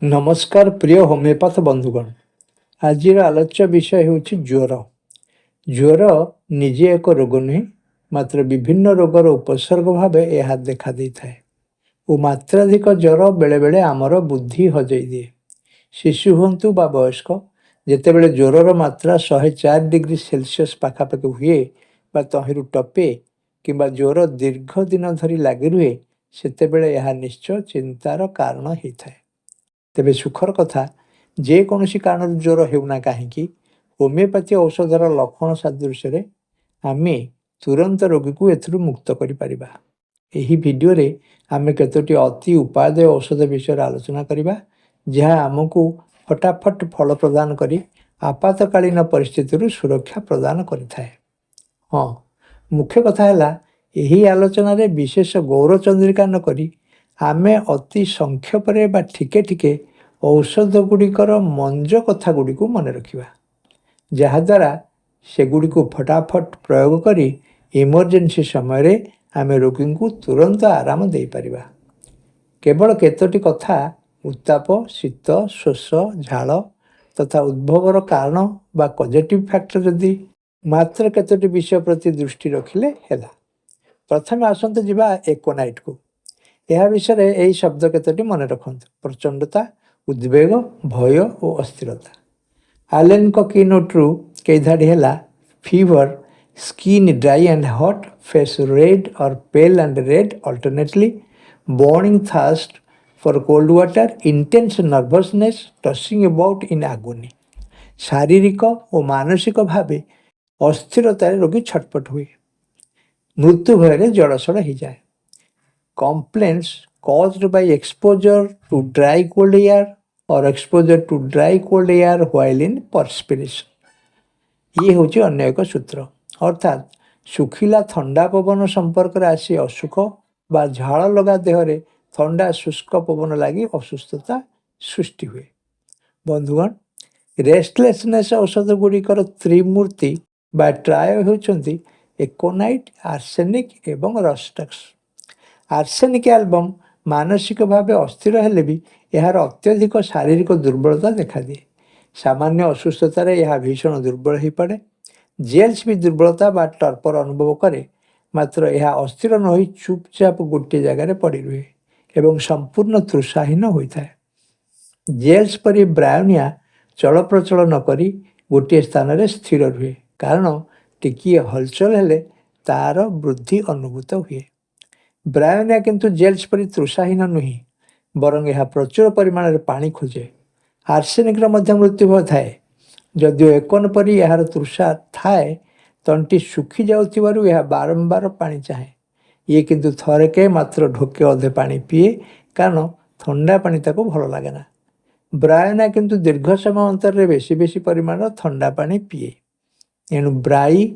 नमस्कार प्रिय होमिओपाथ बंधुगण। आज आलोच्य विषय हूँ ज्वर। ज्वर निजे एक रोग नुहे, मात्र विभिन्न रोगर उपसर्ग भाव यह देखा देता और मात्राधिक ज्वर बेले बेले आमर बुद्धि हजई दिए। शिशु हूँ बा वयस्क, जितेबले ज्वरर मात्रा 104 डिग्री सेल्सियस पाखापाखि हुए बा तहिरु टपे किंबा ज्वर दीर्घ दिन धरी लगी रुहे, सेतेबेले यह निश्चय चिंतार कारण होता है। तेबे सुखर कथा, जेकोसी कारण ज्वर होना कहीं होमिओपाथी औषधर लक्षण सादृश्य आम तुरंत रोगी को एथुरु मुक्त करिपरिबा। एही वीडियो रे आमे केतोटी अति उपादेय औषध विषय आलोचना करिबा, जहाँ आमको फटाफट फल प्रदान करी आपातकालीन परिस्थिति सुरक्षा प्रदान करिथाए। हाँ, मुख्य कथा है यही आलोचना रे विशेष गौर चंद्रिका न करी आमे अति संक्षेपरे बा ठिके ठिके औषध गुड़िकर मंज कथा गुड़ी को मन रखिबा, जहाद्वारा सेगुड़ी को फटाफट प्रयोग करी इमरजेंसी समय रे आमे रोगी को तुरंत आराम दे परिबा। केवल केतोटी कथा उत्ताप, शीत, शोष, झाल तथा उद्भवर कारण बा पॉजिटिव फैक्टर जदि मात्र केतोटी विषय प्रति दृष्टि रखिले हेला। प्रथम आसंते जिबा एकोनाइट को। यह विषय रे एही शब्द केतोटी मन रखंतु: प्रचंडता, उद्वेग, भय और अस्थिरता। आलेन को कीनोट्रु कई धाड़ी हेला: fever, skin dry and hot, face red और pale and red alternately, burning thirst for cold water, intense nervousness, tossing about in agony। शारीरिक और मानसिक भावे अस्थिरतार रोगी छटपट हुए, मृत्यु भय जड़सड़ हो जाए। Complaints caused by exposure to dry cold air or exposure to dry cold air while in perspiration। ये हूँ अन्य एक सूत्र, अर्थात शुखिला थंडा पवन संपर्क रे आसी असुख बा झाड़ लगा देहरे थंडा शुष्क पवन लगी असुस्थता सृष्टि हुए। बंधुगण, रेस्टलेसनेस औषध गुड़िकर त्रिमूर्ति बा ट्राय होती एकोनाइट, आर्सेनिक एवं रस्टक्स। आर्सेनिक एल्बम मानसिक भाव अस्थिर हेले भी यार अत्यधिक शारीरिक दुर्बलता देखा दिए। सामान्य असुस्थतार यह भीषण दुर्बल हो पड़े। जेल्स भी दुर्बलता बा टर्पर अनुभव करे, मात्र यह अस्थिर न हो चुपचाप गोटे जगार पड़ रुहे एवं संपूर्ण तृषाहीन होता है। जेल्स परी ब्रायोनिया चल प्रचल न करी गोटे स्थान रे स्थिर रुहे, कारण टिकिए हलचल हेले तार वृद्धि अनुभूत हुए। ब्रायोनिया किंतु जेल्स परी तृषाहीन नुहे, बरং यह प्रचुर परिमाण पानी खोजे। आर्सेनिक मृत्यु भय थाए, जदिओ एकोन परी यार तृषा थाए, तंटी सुखी जाउथिबारु यह बारंबार पानी चाहे। ये किंतु थरके मात्र ढोके अधे पानी पिए, कारण ठंडा पानी ताको भल लगे ना। ब्रायोनिया किंतु दीर्घ समय अंतर रे बेसी बेसी परिमाण ठंडा पानी पिए। एणु ब्राई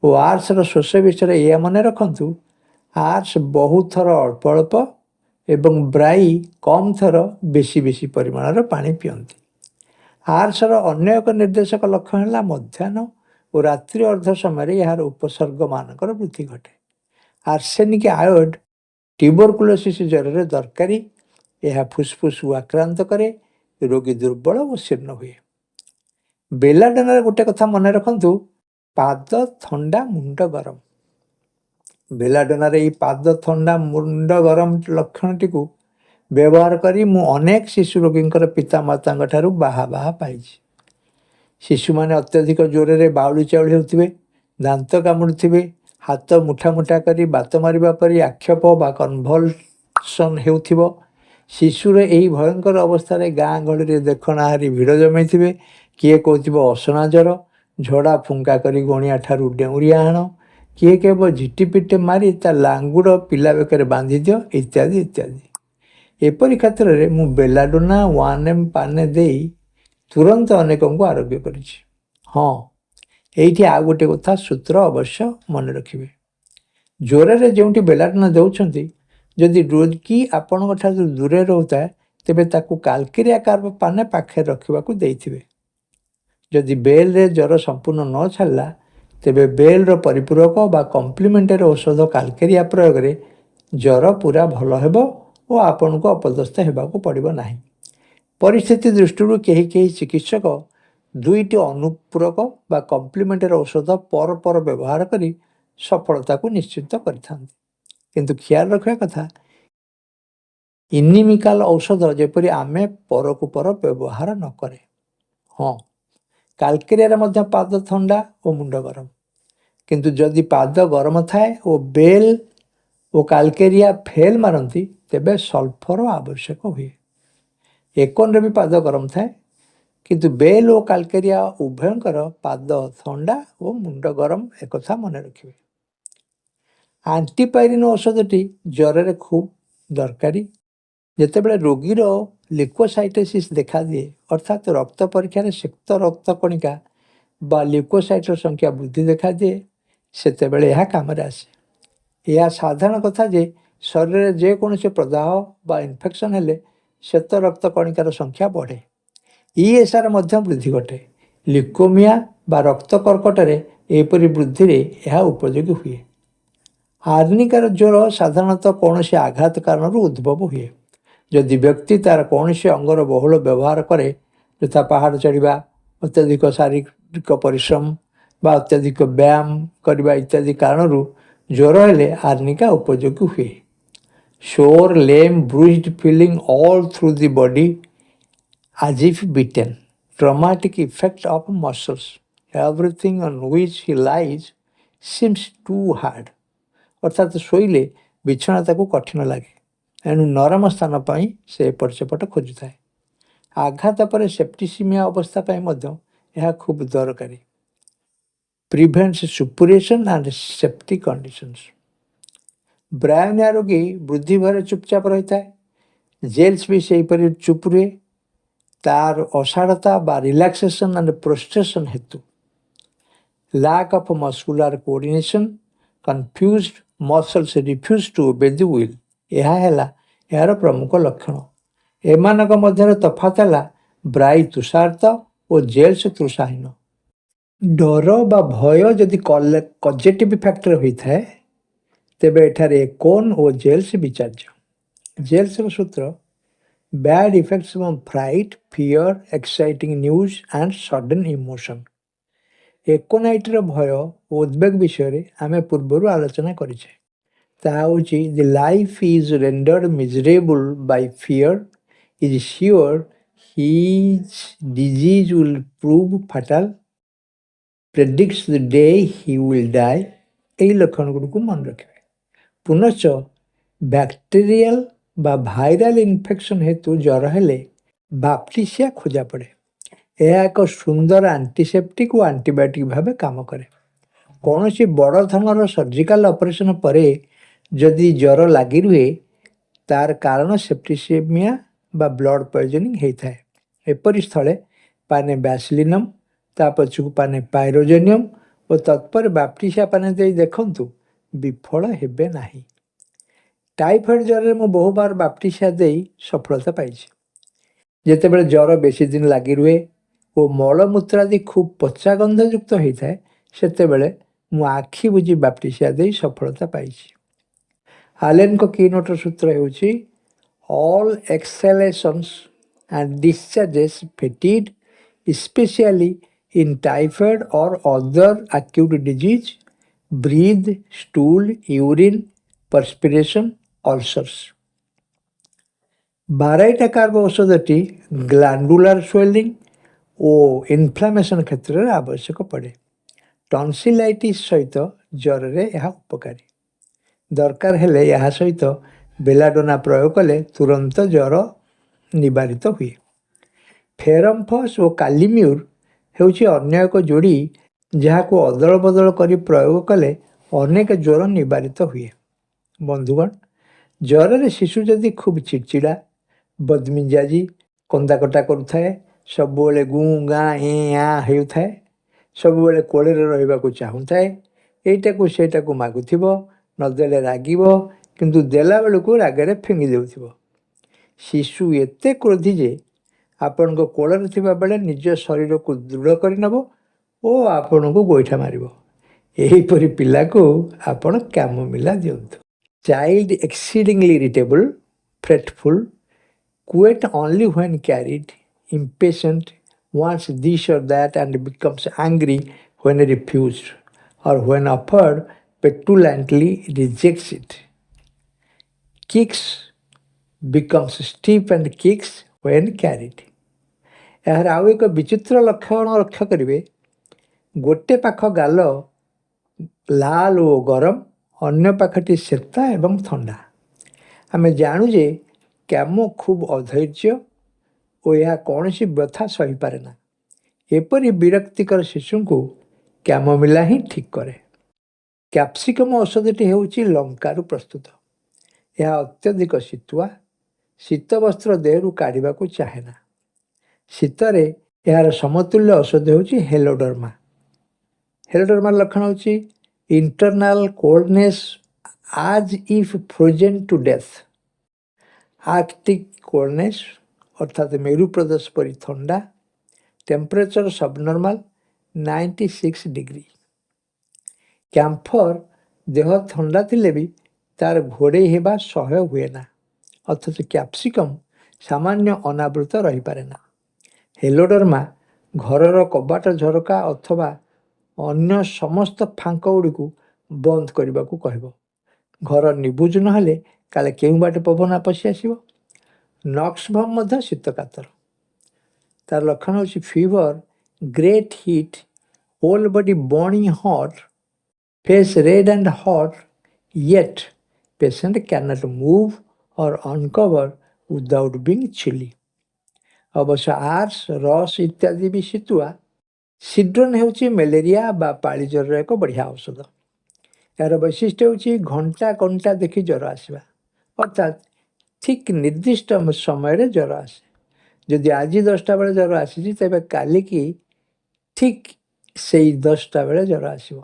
और आर्स शोष विषय यह मन रखंतु: आर्स बहुत थर अल्प अल्प एवं ब्राई कम थर बेसी बेसी परिमाणर पानी पियंती। आर्सर अन्य एक निर्देशक लक्षण है मध्याह्न और रात्रि अर्ध समय यार उपसर्ग मानकर वृद्धि घटे। आर्सेनिक आयोड ट्यूबरकुलोसिस ज्वर रे दरकारी, यह फुसफुस आक्रांत करे, रोगी दुर्बल और शीर्ण हुए। बेलाडोना गोटे कथा मन रखंतु: पाद थंडा मुंड गरम। बेलाडोना रे पाद थंडा मुंड गरम लक्षण टी व्यवहार करी मु अनेक शिशु रोगी पिता माता बाहा बाहा पाई। शिशु माने अत्यधिक जोर रे बाउली चाउली होथिबे, दांत कामुड़ुथिबे, हाथ मुठा मुठा करी बात मारिबा परी आक्षेप बा कन्भल्सन हेउथिबो। शिशुर यही भयंकर अवस्था रे गाँ गहली रे देखणाहारी भिड़ जमैथिबे। किए कहथिबो असना जर, झड़ा फुंका करी गणिया ठारू डेउरिया आण, किए कहबो झिटिपिटे मारी ता लांगुड़ पिला बेकर बांधि दियो, इत्यादि इत्यादि। एपरी क्षेत्र में मु बेलाडोना 1M पाने दे तुरंत अनेक को आरोग्य करिछि। हाँ, यही आ गोटे कथा सूत्र अवश्य मन रखिए। ज्वर रे जोटी बेलाडोना दौरान जदि रोगी आपण दूरे रोता है, तेबे ताकू कालकेरिया कार्ब पाने पाखे रखा देथिबे। जदि बेल रे ज्वर संपूर्ण न छाला, तेबे बेल रो परिपूरक बा कम्प्लीमेंटरी औषध कालकेरिया प्रयोग रे ज्वर पूरा भल हेबो और आपन को अपदस्थ हेबाकू पड़िबो नाही। ପରିସ୍ଥିତି ଦୃଷ୍ଟିରୁ କେହି କେହି ଚିକିତ୍ସକ ଦୁଇଟି ଅନୁପୂରକ ବା କମ୍ପ୍ଲିମେଣ୍ଟାରୀ ଔଷଧ ପରପର ବ୍ୟବହାର କରି ସଫଳତାକୁ ନିଶ୍ଚିତ କରିଥାନ୍ତି। କିନ୍ତୁ ଖିଆଲ ରଖିବା କଥା, ଇନିମିକାଲ ଔଷଧ ଯେପରି ଆମେ ପରକୁ ପର ବ୍ୟବହାର ନ କରେ। ହଁ, କାଲକେରିଆରେ ମଧ୍ୟ ପାଦ ଥଣ୍ଡା ଓ ମୁଣ୍ଡ ଗରମ, କିନ୍ତୁ ଯଦି ପାଦ ଗରମ ଥାଏ ଓ ବେଲ୍ ଓ କାଲକେରିଆ ଫେଲ୍ ମାରନ୍ତି, ତେବେ ସଲ୍ଫର ଆବଶ୍ୟକ ହୁଏ। ଏକୋନରେ ବି ପାଦ ଗରମ ଥାଏ, କିନ୍ତୁ ବେଲ୍ ଓ କାଲକେରିଆ ଉଭୟଙ୍କର ପାଦ ଥଣ୍ଡା ଓ ମୁଣ୍ଡ ଗରମ, ଏକଥା ମନେ ରଖିବେ। ଆଣ୍ଟିପାଇରିନ୍ ଔଷଧଟି ଜ୍ୱରରେ ଖୁବ୍ ଦରକାରୀ। ଯେତେବେଳେ ରୋଗୀର ଲ୍ୟୁକୋସାଇଟୋସିସ୍ ଦେଖାଦିଏ, ଅର୍ଥାତ୍ ରକ୍ତ ପରୀକ୍ଷାରେ ସିକ୍ତ ରକ୍ତ କଣିକା ବା ଲ୍ୟୁକୋସାଇଟ୍ର ସଂଖ୍ୟା ବୃଦ୍ଧି ଦେଖାଦିଏ, ସେତେବେଳେ ଏହା କାମରେ ଆସେ। ଏହା ସାଧାରଣ କଥା ଯେ ଶରୀରରେ ଯେକୌଣସି ପ୍ରଦାହ ବା ଇନଫେକ୍ସନ୍ ହେଲେ ଶ୍ଵେତ ରକ୍ତ କଣିକାର ସଂଖ୍ୟା ବଢ଼େ। ESR ମଧ୍ୟ ବୃଦ୍ଧି ଘଟେ। ଲ୍ୟୁକୋମିଆ ବା ରକ୍ତ କର୍କଟରେ ଏପରି ବୃଦ୍ଧିରେ ଏହା ଉପଯୋଗୀ ହୁଏ। ଆର୍ନିକାର ଜ୍ୱର ସାଧାରଣତଃ କୌଣସି ଆଘାତ କାରଣରୁ ଉଦ୍ଭବ ହୁଏ। ଯଦି ବ୍ୟକ୍ତି ତା'ର କୌଣସି ଅଙ୍ଗର ବହୁଳ ବ୍ୟବହାର କରେ, ଯଥା ପାହାଡ଼ ଚଢ଼ିବା, ଅତ୍ୟଧିକ ଶାରୀରିକ ପରିଶ୍ରମ ବା ଅତ୍ୟଧିକ ବ୍ୟାୟାମ କରିବା ଇତ୍ୟାଦି କାରଣରୁ ଜ୍ୱର ହେଲେ ଆର୍ନିକା ଉପଯୋଗୀ ହୁଏ। Sore, lame, bruised feeling all through the body as if beaten, traumatic effect of muscles, everything on which he lies seems too hard। ଅର୍ଥାତ୍ ଶୋଇଲେ ବିଛଣା ତାକୁ କଠିନ ଲାଗେ, ଏଣୁ ନରମ ସ୍ଥାନ ପାଇଁ ସେ ଏପଟ ସେପଟ ଖୋଜୁଥାଏ। ଆଘାତ ପରେ ସେପ୍ଟିସିମିଆ ଅବସ୍ଥା ପାଇଁ ମଧ୍ୟ ଏହା ଖୁବ୍ ଦରକାରୀ। ପ୍ରିଭେଣ୍ଟସ୍ ସୁପୁରେସନ୍ ଆଣ୍ଡ ସେପ୍ଟିକ୍ କଣ୍ଡିସନ୍ସ। ବ୍ରାୟନିଆ ରୋଗୀ ବୃଦ୍ଧି ଭୟରେ ଚୁପଚାପ ରହିଥାଏ। ଜେଲ୍ସ ବି ସେହିପରି ଚୁପ୍ ରୁହେ। ତାର ଅସାଡ଼ତା ବା ରିଲାକ୍ସେସନ୍ ଆଣ୍ଡ ପ୍ରୋଷ୍ଟ୍ରେସନ୍ ହେତୁ। Lack of muscular coordination, confused muscles refuse to obey the will, ଏହା ହେଲା ଏହାର ପ୍ରମୁଖ ଲକ୍ଷଣ। ଏମାନଙ୍କ ମଧ୍ୟରେ ତଫାତ୍ ହେଲା ବ୍ରାଇ ତୁଷାର୍ତ୍ତ ଓ ଜେଲ୍ସ ତୃଷାହୀନ। ଡର ବା ଭୟ ଯଦି କଜେଟିଭ୍ ଫ୍ୟାକ୍ଟର ହୋଇଥାଏ, ତେବେ ଏଠାରେ କୋନ୍ ଓ ଜେଲ୍ସ ବିଚାର୍ଯ୍ୟ। ଜେଲ୍ସର ସୂତ୍ର ବ୍ୟାଡ୍ ଇଫେକ୍ଟସ୍ ଏବଂ fright, fear, exciting news and sudden emotion. ଏକୋନାଇଟ୍ର ଭୟ ଓ ଉଦ୍ବେଗ ବିଷୟରେ ଆମେ ପୂର୍ବରୁ ଆଲୋଚନା କରିଛେ। ତାହା ହେଉଛି the life is rendered miserable by fear, is sure his disease will prove fatal, predicts the day he will die. ଏହି ଲକ୍ଷଣଗୁଡ଼ିକୁ ମନେ ରଖିବେ। ପୁନଶ୍ଚ ବ୍ୟାକ୍ଟେରିଆଲ ବା ଭାଇରାଲ ଇନଫେକ୍ସନ୍ ହେତୁ ଜ୍ୱର ହେଲେ ବାପ୍ଟିସିଆ ଖୋଜା ପଡ଼େ। ଏହା ଏକ ସୁନ୍ଦର ଆଣ୍ଟିସେପ୍ଟିକ୍ ଓ ଆଣ୍ଟିବାୟୋଟିକ୍ ଭାବେ କାମ କରେ। କୌଣସି ବଡ଼ ଧରଣର ସର୍ଜିକାଲ ଅପରେସନ୍ ପରେ ଯଦି ଜ୍ୱର ଲାଗି ରୁହେ, ତାର କାରଣ ସେପ୍ଟିସିମିଆ ବା ବ୍ଲଡ଼ ପଏଜନିଂ ହେଇଥାଏ। ଏପରି ସ୍ଥଳେ ପାନେ ବ୍ୟାସିଲିନମ୍, ତା ପଛକୁ ପାନେ ପାଇରୋଜେନିୟମ୍ ଓ ତତ୍ପରେ ବାପ୍ଟିସିଆ ପାନେ ଦେଇ ଦେଖନ୍ତୁ, ବିଫଳ ହେବେ ନାହିଁ। ଟାଇଫଏଡ଼୍ ଜ୍ୱରରେ ମୁଁ ବହୁବାର ବାପ୍ଟିସିଆ ଦେଇ ସଫଳତା ପାଇଛି। ଯେତେବେଳେ ଜ୍ୱର ବେଶୀ ଦିନ ଲାଗି ରୁହେ ଓ ମଳମୂତ୍ରାଦି ଖୁବ୍ ପଚା ଗନ୍ଧଯୁକ୍ତ ହୋଇଥାଏ, ସେତେବେଳେ ମୁଁ ଆଖି ବୁଜି ବାପ୍ଟିସିଆ ଦେଇ ସଫଳତା ପାଇଛି। ଆଲେନଙ୍କ କିନୋଟ୍ର ସୂତ୍ର ହେଉଛି all exhalations and discharges fetid, specially in typhoid or other acute disease, breath, stool, urine, perspiration, ulcers. Baryta carb ଔଷଧଟି ଗ୍ଲାଣ୍ଡୁଲାର ସ୍ୱେଲିଂ ଓ ଇନଫ୍ଲାମେସନ୍ କ୍ଷେତ୍ରରେ ଆବଶ୍ୟକ ପଡ଼େ। ଟନ୍ସିଲାଇଟିସ୍ ସହିତ ଜ୍ୱରରେ ଏହା ଉପକାରୀ। ଦରକାର ହେଲେ ଏହା ସହିତ ବେଲାଡୋନା ପ୍ରୟୋଗ କଲେ ତୁରନ୍ତ ଜ୍ୱର ନିବାରିତ ହୁଏ। ଫେରମ୍ଫସ୍ ଓ କାଲିମ୍ୟୁର ହେଉଛି ଅନ୍ୟ ଏକ ଯୋଡ଼ି, ଯାହାକୁ ଅଦଳ ବଦଳ କରି ପ୍ରୟୋଗ କଲେ ଅନେକ ଜ୍ୱର ନିବାରିତ ହୁଏ। ବନ୍ଧୁଗଣ, ଜ୍ୱରରେ ଶିଶୁ ଯଦି ଖୁବ୍ ଚିଡ଼ଚିଡ଼ା, ବଦମିଜାଜି, କନ୍ଦାକଟା କରୁଥାଏ, ସବୁବେଳେ ଗୁଁ ଗାଁ ଆଁ ହେଉଥାଏ, ସବୁବେଳେ କୋଳରେ ରହିବାକୁ ଚାହୁଁଥାଏ, ଏଇଟାକୁ ସେଇଟାକୁ ମାଗୁଥିବ, ନଦେଲେ ରାଗିବ, କିନ୍ତୁ ଦେଲା ବେଳକୁ ରାଗରେ ଫିଙ୍ଗି ଦେଉଥିବ। ଶିଶୁ ଏତେ କ୍ରୋଧୀ ଯେ ଆପଣଙ୍କ କୋଳରେ ଥିବା ବେଳେ ନିଜ ଶରୀରକୁ ଦୃଢ଼ କରିନେବ ଓ ଆପଣଙ୍କୁ ଗୋଇଠା ମାରିବ। ଏହିପରି ପିଲାକୁ ଆପଣ କ୍ୟାମୋମିଲା ଦିଅନ୍ତୁ। Child exceedingly irritable, fretful, Quit only when carried, impatient, wants this or that, and becomes angry when refused, or when offered, petulantly rejects it. Kicks becomes stiff and kicks when carried. ଏହାର ଆଉ ଏକ ବିଚିତ୍ର ଲକ୍ଷଣ ଲକ୍ଷ୍ୟ କରିବେ, ଗୋଟେ ପାଖ ଗାଲ ଲାଲ ଓ ଗରମ, ଅନ୍ୟ ପାଖଟି ଶେତା ଏବଂ ଥଣ୍ଡା। ଆମେ ଜାଣୁ ଯେ କ୍ୟାମୋ ଖୁବ୍ ଅଧୈର୍ଯ୍ୟ ଓ ଏହା କୌଣସି ବ୍ୟଥା ସହିପାରେ ନା। ଏପରି ବିରକ୍ତିକର ଶିଶୁଙ୍କୁ କ୍ୟାମୋମିଲା ହିଁ ଠିକ୍ କରେ। କ୍ୟାପ୍ସିକମ୍ ଔଷଧଟି ହେଉଛି ଲଙ୍କାରୁ ପ୍ରସ୍ତୁତ। ଏହା ଅତ୍ୟଧିକ ଶୀତୁଆ, ଶୀତ ବସ୍ତ୍ର ଦେହରୁ କାଢ଼ିବାକୁ ଚାହେଁ ନା। ଶୀତରେ ଏହାର ସମତୁଲ୍ୟ ଔଷଧ ହେଉଛି ହେଲୋଡର୍ମା। ହେଲୋଡର୍ମାର ଲକ୍ଷଣ ହେଉଛି internal coldness as if frozen to death, arctic coldness ଅର୍ଥାତ୍ ମେରୁ ପ୍ରଦେଶ ପରି ଥଣ୍ଡା, ଟେମ୍ପରେଚର ସବନର୍ମାଲ 96 ଡିଗ୍ରୀ। କ୍ୟାମ୍ଫର ଦେହ ଥଣ୍ଡା ଥିଲେ ବି ତାର ଘୋଡ଼େଇ ହେବା ସହ୍ୟ ହୁଏ ନା, ଅଥଚ କ୍ୟାପ୍ସିକମ୍ ସାମାନ୍ୟ ଅନାବୃତ ରହିପାରେ ନା। ହେଲୋଡର୍ମା ଘରର କବାଟ ଝରକା ଅଥବା ଅନ୍ୟ ସମସ୍ତ ଫାଙ୍କ ଗୁଡ଼ିକୁ ବନ୍ଦ କରିବାକୁ କହିବ। ଘର ନିବୁଜ ନହେଲେ କାଳେ କେଉଁ ବାଟେ ପବନ ପଶି ଆସିବ। ନକ୍ସଭମ୍ ମଧ୍ୟ ଶୀତ କାତର। ତାର ଲକ୍ଷଣ ହେଉଛି fever, great heat, whole body burning hot, face red and hot, yet patient cannot move or uncover without being chilly। ଅବଶ୍ୟ ଆର୍ସ, ରସ୍ ଇତ୍ୟାଦି ବି ଶୀତୁଆ। ସିଡ୍ରୋନ୍ ହେଉଛି ମ୍ୟାଲେରିଆ ବା ପାଳି ଜ୍ୱରର ଏକ ବଢ଼ିଆ ଔଷଧ। ଏହାର ବୈଶିଷ୍ଟ୍ୟ ହେଉଛି ଘଣ୍ଟା ଘଣ୍ଟା ଦେଖି ଜ୍ୱର ଆସିବା, ଅର୍ଥାତ୍ ଠିକ୍ ନିର୍ଦ୍ଦିଷ୍ଟ ସମୟରେ ଜ୍ୱର ଆସେ। ଯଦି ଆଜି 10ଟା ବେଳେ ଜ୍ୱର ଆସିଛି, ତେବେ କାଲିକି ଠିକ୍ ସେଇ 10ଟା ବେଳେ ଜ୍ୱର ଆସିବ।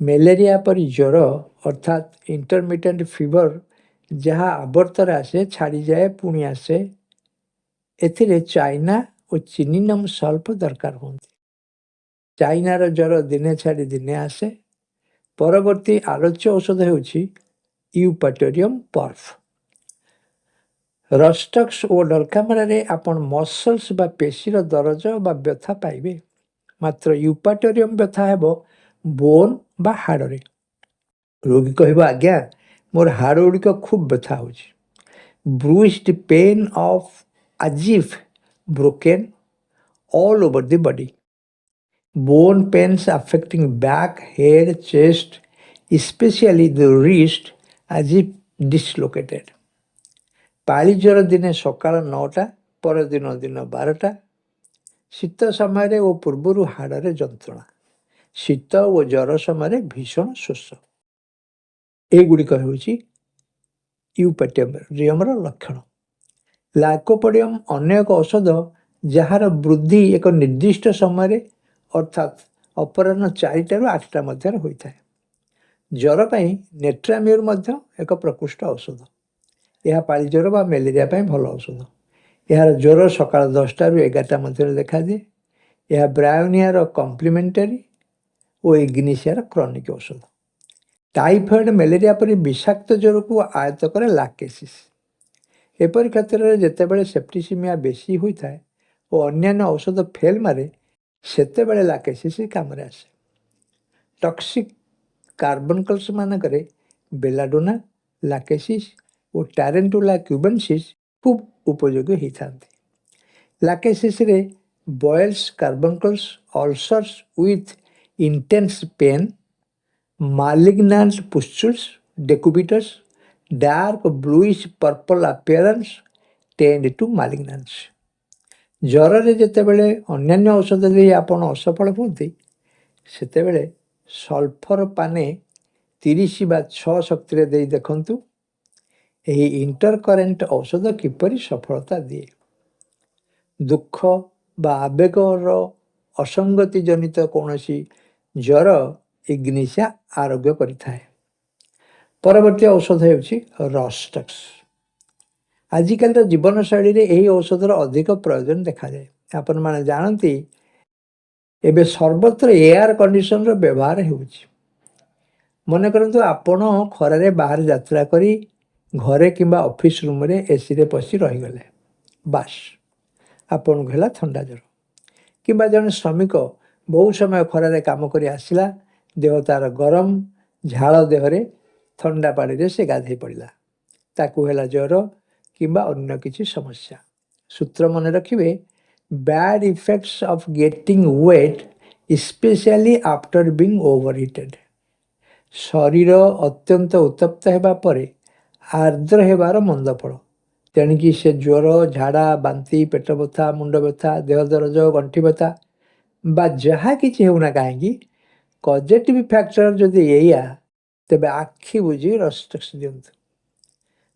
ମ୍ୟାଲେରିଆ ପରି ଜ୍ୱର ଅର୍ଥାତ୍ ଇଣ୍ଟରମିଟେଣ୍ଟ ଫିଭର, ଯାହା ଆବର୍ତ୍ତରେ ଆସେ, ଛାଡ଼ିଯାଏ, ପୁଣି ଆସେ, ଏଥିରେ ଚାଇନା ଓ ଚିନିନମ୍ ସଲ୍ଫ ଦରକାର ହୁଅନ୍ତି। ଚାଇନାର ଜ୍ୱର ଦିନେ ଛାଡ଼ି ଦିନେ ଆସେ। ପରବର୍ତ୍ତୀ ଆଲୋଚ୍ୟ ଔଷଧ ହେଉଛି ୟୁପାଟୋରିୟମ୍ ପର୍ଫ। ରଷ୍ଟକ୍ସ ଓ ଡଲକାମରାରେ ଆପଣ ମସଲ୍ସ ବା ପେଶୀର ଦରଜ ବା ବ୍ୟଥା ପାଇବେ, ମାତ୍ର ୟୁପାଟୋରିୟମ୍ ବ୍ୟଥା ହେବ ବୋନ୍ ବା ହାଡ଼ରେ। ରୋଗୀ କହିବ, ଆଜ୍ଞା ମୋର ହାଡ଼ ଗୁଡ଼ିକ ଖୁବ୍ ବ୍ୟଥା ହେଉଛି। Bruised pain of as if broken all over the body. Bone pains affecting back, head, chest, especially the wrist as if dislocated। ପାଳି ଜ୍ୱର ଦିନେ ସକାଳ 9ଟା, ପରଦିନ ଦିନ 12ଟା। ଶୀତ ସମୟରେ ଓ ପୂର୍ବରୁ ହାଡ଼ରେ ଯନ୍ତ୍ରଣା। ଶୀତ ଓ ଜ୍ୱର ସମୟରେ ଭୀଷଣ ଶୋଷ। ଏଗୁଡ଼ିକ ହେଉଛି ୟୁପାଟୋରିୟମର ଲକ୍ଷଣ। ଲାଇକୋପୋଡ଼ିୟମ୍ ଅନ୍ୟ ଏକ ଔଷଧ ଯାହାର ବୃଦ୍ଧି ଏକ ନିର୍ଦ୍ଦିଷ୍ଟ ସମୟରେ ଅର୍ଥାତ୍ ଅପରାହ୍ନ 4ଟାରୁ 8ଟା ମଧ୍ୟରେ ହୋଇଥାଏ। ଜ୍ୱର ପାଇଁ ନେଟ୍ରାମ୍ୟୁର ମଧ୍ୟ ଏକ ପ୍ରକୃଷ୍ଟ ଔଷଧ। ଏହା ପାଳି ଜ୍ୱର ବା ମ୍ୟାଲେରିଆ ପାଇଁ ଭଲ ଔଷଧ। ଏହାର ଜ୍ୱର ସକାଳ 10ଟାରୁ 11ଟା ମଧ୍ୟରେ ଦେଖାଦିଏ। ଏହା ବ୍ରାୟୋନିଆର କମ୍ପ୍ଲିମେଣ୍ଟାରୀ ଓ ଇଗ୍ନିସିଆର କ୍ରନିକ୍ ଔଷଧ। ଟାଇଫଏଡ୍, ମ୍ୟାଲେରିଆ ପରି ବିଷାକ୍ତ ଜ୍ୱରକୁ ଆୟତ୍ତ କରେ ଲାକେସିସ୍। ଏପରି କ୍ଷେତ୍ରରେ ଯେତେବେଳେ ସେପ୍ଟିସିମିଆ ବେଶୀ ହୋଇଥାଏ ଓ ଅନ୍ୟାନ୍ୟ ଔଷଧ ଫେଲ୍ ମାରେ, ସେତେବେଳେ ଲାକେସିସ୍ କାମରେ ଆସେ। ଟକ୍ସିକ୍ କାର୍ବନକଲ୍ସ ମାନଙ୍କରେ ବେଲାଡୋନା, ଲାକେସିସ୍ ଓ ଟାରେଣ୍ଟୁଲା କ୍ୟୁବେନ୍ସିସ୍ ଖୁବ୍ ଉପଯୋଗୀ ହୋଇଥାନ୍ତି। ଲାକେସିସ୍ରେ boils carbuncles, ulcers with intense pain, malignant pustules, decubitus, dark bluish purple appearance tend to malignance. ଜ୍ୱରରେ ଯେତେବେଳେ ଅନ୍ୟାନ୍ୟ ଔଷଧ ଦେଇ ଆପଣ ଅସଫଳ ହୁଅନ୍ତି, ସେତେବେଳେ ସଲ୍ଫର ପାନେ 30 ବା 6 ଶକ୍ତିରେ ଦେଇ ଦେଖନ୍ତୁ ଏହି ଇଣ୍ଟରକରେଣ୍ଟ ଔଷଧ କିପରି ସଫଳତା ଦିଏ। ଦୁଃଖ ବା ଆବେଗର ଅସଙ୍ଗତି ଜନିତ କୌଣସି ଜ୍ୱର ଇଗ୍ନିସିଆ ଆରୋଗ୍ୟ କରିଥାଏ। ପରବର୍ତ୍ତୀ ଔଷଧ ହେଉଛି ରଷ୍ଟକ୍ସ। ଆଜିକାଲିର ଜୀବନଶୈଳୀରେ ଏହି ଔଷଧର ଅଧିକ ପ୍ରୟୋଜନ ଦେଖାଯାଏ। ଆପଣମାନେ ଜାଣନ୍ତି, ଏବେ ସର୍ବତ୍ର ଏୟାର କଣ୍ଡିସନର ବ୍ୟବହାର ହେଉଛି। ମନେ କରନ୍ତୁ ଆପଣ ଖରାରେ ବାହାରେ ଯାତ୍ରା କରି ଘରେ କିମ୍ବା ଅଫିସ୍ ରୁମ୍ରେ ଏସିରେ ପଶି ରହିଗଲେ। ବାସ୍ ଆପଣଙ୍କୁ ହେଲା ଥଣ୍ଡା ଜ୍ୱର। କିମ୍ବା ଜଣେ ଶ୍ରମିକ ବହୁ ସମୟ ଖରାରେ କାମ କରି ଆସିଲା, ଦେହ ତାର ଗରମ, ଝାଳ ଦେହରେ, ଥଣ୍ଡା ପାଣିରେ ସେ ଗାଧୋଇ ପଡ଼ିଲା, ତାକୁ ହେଲା ଜ୍ୱର କିମ୍ବା ଅନ୍ୟ କିଛି ସମସ୍ୟା। ସୂତ୍ର ମନେ ରଖିବେ, bad effects of getting wet specially after being over heated. ଶରୀର ଅତ୍ୟନ୍ତ ଉତ୍ତପ୍ତ ହେବା ପରେ ଆର୍ଦ୍ର ହେବାର ମନ୍ଦ ଫଳ। ତେଣିକି ସେ ଜ୍ୱର, ଝାଡ଼ା, ବାନ୍ତି, ପେଟ ବଥା, ମୁଣ୍ଡ ବ୍ୟଥା, ଦେହ ଦରଜ, ଗଣ୍ଠି ବ୍ୟଥା ବା ଯାହା କିଛି ହେଉନା କାହିଁକି, କଜେଟିଭ୍ ଫ୍ୟାକ୍ଟର ଯଦି ଏଇଆ, ତେବେ ଆଖି ବୁଜି ରଷ୍ଟକ୍ସ ଦିଅନ୍ତୁ।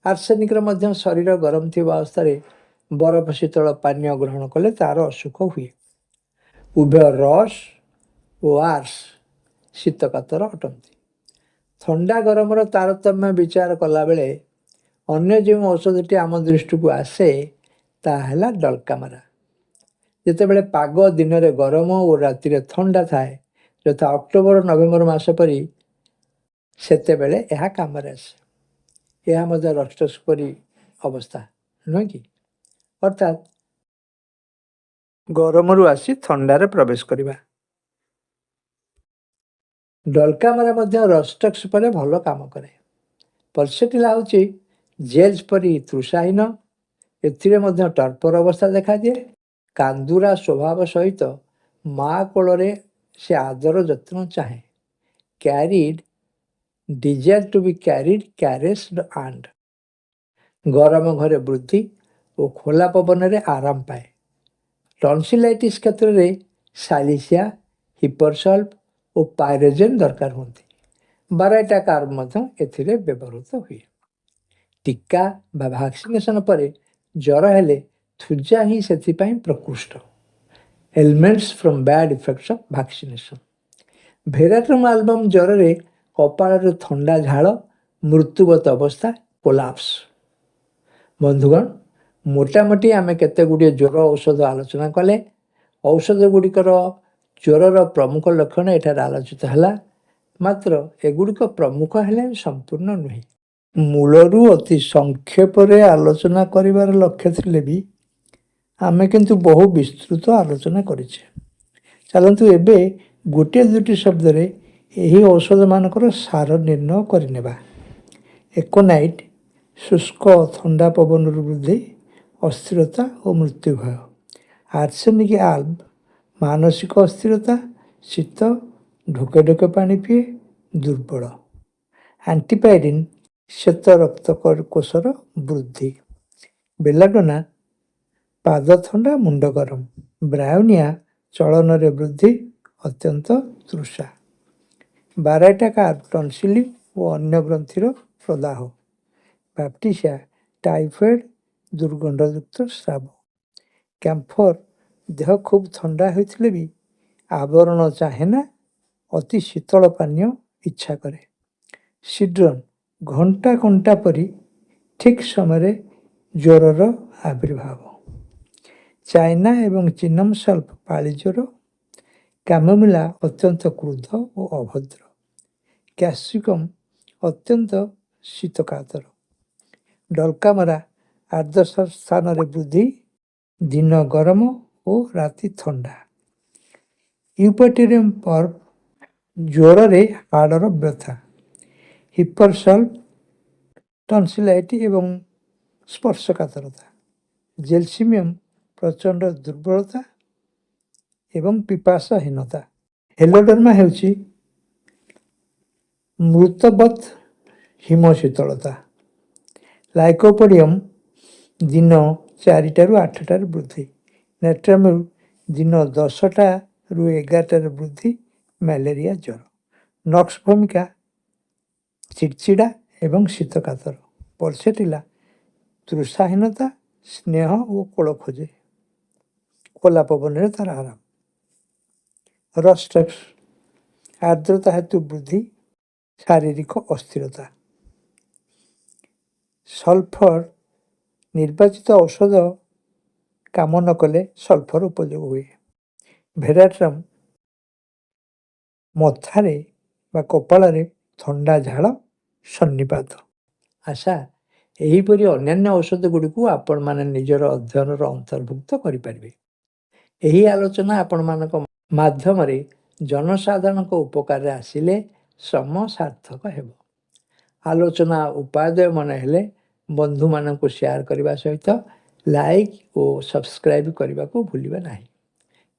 ଆର୍ସେନିକର ମଧ୍ୟ ଶରୀର ଗରମ ଥିବା ଅବସ୍ଥାରେ ବରଫ ଶୀତଳ ପାନୀୟ ଗ୍ରହଣ କଲେ ତାର ଅସୁଖ ହୁଏ। ଉଭୟ ରସ୍ ଓ ଆର୍ସ ଶୀତକାତର ଅଟନ୍ତି। ଥଣ୍ଡା ଗରମର ତାରତମ୍ୟ ବିଚାର କଲାବେଳେ ଅନ୍ୟ ଯେଉଁ ଔଷଧଟି ଆମ ଦୃଷ୍ଟିକୁ ଆସେ ତାହା ହେଲା ଡଲକାମାରା। ଯେତେବେଳେ ପାଗ ଦିନରେ ଗରମ ଓ ରାତିରେ ଥଣ୍ଡା ଥାଏ, ଯଥା ଅକ୍ଟୋବର ନଭେମ୍ବର ମାସ ପରି, ସେତେବେଳେ ଏହା କାମରେ ଆସେ। ଏହା ମଧ୍ୟ ରଷ୍ଟକ୍ସ ପରି ଅବସ୍ଥା, ନୁହେଁ କି? ଅର୍ଥାତ୍ ଗରମରୁ ଆସି ଥଣ୍ଡାରେ ପ୍ରବେଶ କରିବା। ଡଲକାମାରା ମଧ୍ୟ ରଷ୍ଟକ୍ସ ପରେ ଭଲ କାମ କରେ। ପଲସେଟିଲା ହେଉଛି ଜେଲ୍ସ ପରି ତୃଷାହୀନ। ଏଥିରେ ମଧ୍ୟ ଟର୍ପର ଅବସ୍ଥା ଦେଖାଦିଏ। କାନ୍ଦୁରା ସ୍ୱଭାବ ସହିତ ମା କୋଳରେ ସେ ଆଦର ଯତ୍ନ ଚାହେଁ। Carried, desire to be carried, caressed and. ଗରମ ଘରେ ବୃଦ୍ଧି ଓ ଖୋଲା ପବନରେ ଆରାମ ପାଏ। ଟନସିଲାଇଟିସ୍ କ୍ଷେତ୍ରରେ ସାଲିସିଆ, ହିପରସଲ୍ଫ ଓ ପାଇରୋଜେନ୍ ଦରକାର ହୁଅନ୍ତି। ବାରାଇଟା କାର୍ବ ମଧ୍ୟ ଏଥିରେ ବ୍ୟବହୃତ ହୁଏ। ଟୀକା ବା ଭ୍ୟାକ୍ସିନେସନ୍ ପରେ ଜ୍ୱର ହେଲେ ଥୁଜା ହିଁ ସେଥିପାଇଁ ପ୍ରକୃଷ୍ଟ। Ailments from bad effects of vaccination. Veratrum album ଜ୍ୱରରେ କପାଳରୁ ଥଣ୍ଡା ଝାଳ, ମୃତ୍ୟୁଗତ ଅବସ୍ଥା, କୋଲାପ୍ସ। ବନ୍ଧୁଗଣ, ମୋଟାମୋଟି ଆମେ କେତେ ଗୁଡ଼ିଏ ଜ୍ୱର ଔଷଧ ଆଲୋଚନା କଲେ। ଔଷଧ ଗୁଡ଼ିକର ଜ୍ୱରର ପ୍ରମୁଖ ଲକ୍ଷଣ ଏଠାରେ ଆଲୋଚିତ ହେଲା। ମାତ୍ର ଏଗୁଡ଼ିକ ପ୍ରମୁଖ ହେଲେ ସମ୍ପୂର୍ଣ୍ଣ ନୁହେଁ। ମୂଳରୁ ଅତି ସଂକ୍ଷେପରେ ଆଲୋଚନା କରିବାର ଲକ୍ଷ୍ୟ ଥିଲେ ବି ଆମେ କିନ୍ତୁ ବହୁ ବିସ୍ତୃତ ଆଲୋଚନା କରିଛେ। ଚାଲନ୍ତୁ ଏବେ ଗୋଟିଏ ଦୁଇଟି ଶବ୍ଦରେ ଏହି ଔଷଧମାନଙ୍କର ସାର ନିର୍ଣ୍ଣୟ କରିନେବା। ଏକୋନାଇଟ୍, ଶୁଷ୍କ ଥଣ୍ଡା ପବନରୁ ବୃଦ୍ଧି, ଅସ୍ଥିରତା ଓ ମୃତ୍ୟୁ ଭୟ। ଆର୍ସେନିକ୍ ଆଲ୍ବ, ମାନସିକ ଅସ୍ଥିରତା, ଶୀତ, ଢୋକେ ଢୋକେ ପାଣି ପିଏ, ଦୁର୍ବଳ। ଆଣ୍ଟିପାଇରିନ୍, ଶ୍ଵେତ ରକ୍ତ କୋଷର ବୃଦ୍ଧି। ବେଲାଡୋନା, ପାଦ ଥଣ୍ଡା, ମୁଣ୍ଡ ଗରମ। ବ୍ରାୟୋନିଆ, ଚଳନରେ ବୃଦ୍ଧି, ଅତ୍ୟନ୍ତ ତୃଷା। ବାରାଇଟା କାର୍ବ, ଟନସିଲ୍ ଓ ଅନ୍ୟ ଗ୍ରନ୍ଥିର ପ୍ରଦାହ। ବାପ୍ଟିସିଆ, ଟାଇଫଏଡ୍, ଦୁର୍ଗନ୍ଧଯୁକ୍ତ ସ୍ରାବ। କ୍ୟାମ୍ଫର, ଦେହ ଖୁବ୍ ଥଣ୍ଡା ହୋଇଥିଲେ ବି ଆବରଣ ଚାହେଁନା, ଅତି ଶୀତଳ ପାନୀୟ ଇଚ୍ଛା କରେ। ସିଡ୍ରନ୍, ଘଣ୍ଟା ଘଣ୍ଟା ପରି ଠିକ୍ ସମୟରେ ଜ୍ୱରର ଆବିର୍ଭାବ। ଚାଇନା ଏବଂ ଚିନମ୍ ସଲ୍ଫ, ପାଳି ଜ୍ୱର। କାମୋମିଲା, ଅତ୍ୟନ୍ତ କ୍ରୁଦ୍ଧ ଓ ଅଭଦ୍ର। କ୍ୟାପ୍ସିକମ୍, ଅତ୍ୟନ୍ତ ଶୀତକାତର। ଡଲକାମାରା, ଆର୍ଦ୍ର ସ୍ଥାନରେ ବୃଦ୍ଧି, ଦିନ ଗରମ ଓ ରାତି ଥଣ୍ଡା। ୟୁପେଟୋରିୟମ୍ ପର୍ବ, ଜ୍ୱରରେ ହାଡ଼ର ବ୍ୟଥା। ହିପରସଲ୍ଫ, ଟନସିଲାଇଟ୍ ଏବଂ ସ୍ପର୍ଶକାତରତା। ଜେଲସିମିୟମ୍, ପ୍ରଚଣ୍ଡ ଦୁର୍ବଳତା ଏବଂ ପିପାସାହୀନତା। ହେଲୋଡର୍ମା ହେଉଛି ମୃତବତ୍ ହିମଶୀତଳତା। ଲାଇକୋପୋଡ଼ିୟମ୍, ଦିନ 4ଟାରୁ 8ଟାରେ ବୃଦ୍ଧି। ନେଟ୍ରାମ୍ୟୁଲ୍, ଦିନ 10ଟାରୁ 11ଟାରେ ବୃଦ୍ଧି, ମ୍ୟାଲେରିଆ ଜ୍ୱର। ନକ୍ସ ଭୂମିକା, ଚିଡ଼ଚିଡ଼ା ଏବଂ ଶୀତକାତର। ପଲସେଟିଲା, ତୃଷାହୀନତା, ସ୍ନେହ ଓ କୋଳ ଖୋଜେ। ଖୋଲା ପବନରେ ତାର ଆରାମ। ରଷ୍ଟକ୍ସ, ଆର୍ଦ୍ରତା ହେତୁ ବୃଦ୍ଧି, ଶାରୀରିକ ଅସ୍ଥିରତା। ସଲ୍ଫର, ନିର୍ବାଚିତ ଔଷଧ କାମ ନ କଲେ ସଲ୍ଫର ଉପଯୋଗ ହୁଏ। ଭେରାଟ୍ରମ୍, ମଥାରେ ବା କପାଳରେ ଥଣ୍ଡା ଝାଳ, ସନ୍ନିପାତ। ଆଶା ଏହିପରି ଅନ୍ୟାନ୍ୟ ଔଷଧ ଗୁଡ଼ିକୁ ଆପଣମାନେ ନିଜର ଅଧ୍ୟୟନର ଅନ୍ତର୍ଭୁକ୍ତ କରିପାରିବେ। ଏହି ଆଲୋଚନା ଆପଣମାନଙ୍କ ମାଧ୍ୟମରେ ଜନସାଧାରଣଙ୍କ ଉପକାରରେ ଆସିଲେ ଶ୍ରମ ସାର୍ଥକ ହେବ। ଆଲୋଚନା ଉପାଦେୟ ମନେ ହେଲେ ବନ୍ଧୁମାନଙ୍କୁ ସେୟାର କରିବା ସହିତ ଲାଇକ୍ ଓ ସବସ୍କ୍ରାଇବ୍ କରିବାକୁ ଭୁଲିବେ ନାହିଁ।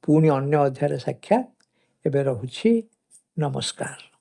ପୁଣି ଅନ୍ୟ ଅଧ୍ୟାୟରେ ସାକ୍ଷାତ। ଏବେ ରହୁଛି। ନମସ୍କାର।